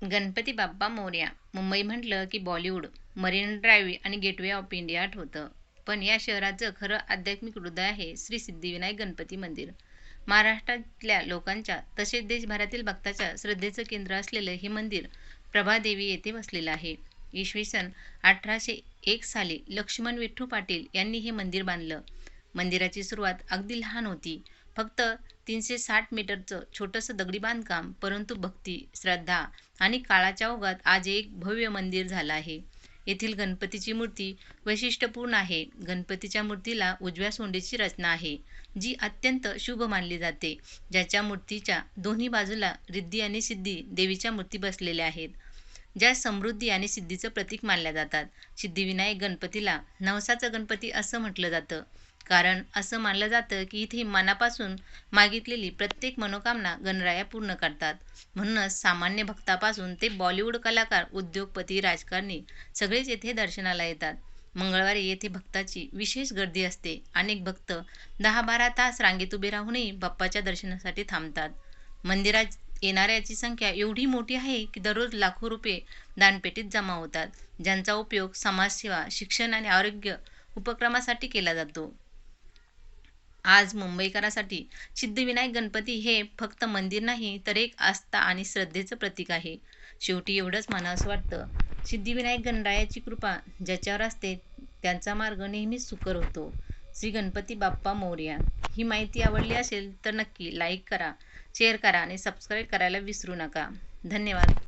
गणपती बाप्पा मोरया. मुंबई म्हटलं की Bollywood, marine drive आणि गेटवे ऑफ इंडिया आठवतं. पण या शहराचं खरं आध्यात्मिक हृदय आहे श्री सिद्धिविनायक गणपती मंदिर. महाराष्ट्रातल्या लोकांच्या तसेच देशभरातील भक्ताच्या श्रद्धेचं केंद्र असलेलं हे मंदिर प्रभादेवी येथे वसलेलं आहे. इसवी सन 1801 साली लक्ष्मण विठ्ठू पाटील यांनी हे मंदिर बांधलं. मंदिराची सुरुवात अगदी लहान होती. फक्त 360 मीटरचं छोटंसं दगडी बांधकाम, परंतु भक्ती, श्रद्धा आणि काळाच्या ओघात आज एक भव्य मंदिर झालं आहे. येथील गणपतीची मूर्ती वैशिष्ट्यपूर्ण आहे. गणपतीच्या मूर्तीला उजव्या सोंडीची रचना आहे, जी अत्यंत शुभ मानली जाते. ज्याच्या मूर्तीच्या दोन्ही बाजूला रिद्धी आणि सिद्धी देवीच्या मूर्ती बसलेल्या आहेत, ज्या समृद्धी आणि सिद्धीचं प्रतीक मानल्या जातात. सिद्धिविनायक गणपतीला नवसाचा गणपती असं म्हटलं जातं, कारण असं मानलं जातं की इथे मनापासून मागितलेली प्रत्येक मनोकामना गणराया पूर्ण करतात. म्हणूनच सामान्य भक्तापासून ते बॉलिवूड कलाकार, उद्योगपती, राजकारणी सगळेच येथे दर्शनाला येतात. मंगळवारी येथे भक्ताची विशेष गर्दी असते. अनेक भक्त 10-12 तास रांगेत उभे राहूनही बाप्पाच्या दर्शनासाठी थांबतात. मंदिरात येणाऱ्याची संख्या एवढी मोठी आहे की दररोज लाखो रुपये दानपेटीत जमा होतात, ज्यांचा उपयोग समाजसेवा, शिक्षण आणि आरोग्य उपक्रमासाठी केला जातो. आज मुंबईकरांसाठी सिद्धिविनायक गणपती हे फक्त मंदिर नाही, तर एक आस्था आणि श्रद्धेचं प्रतीक आहे. शेवटी एवढंच म्हणावंसं वाटतं, सिद्धिविनायक गणरायाची कृपा ज्याच्यावर असते त्यांचा मार्ग नेहमीच सुकर होतो. श्री गणपती बाप्पा मोरया. ही माहिती आवडली असेल तर नक्की लाईक करा, शेअर करा आणि सबस्क्राईब करायला विसरू नका. धन्यवाद.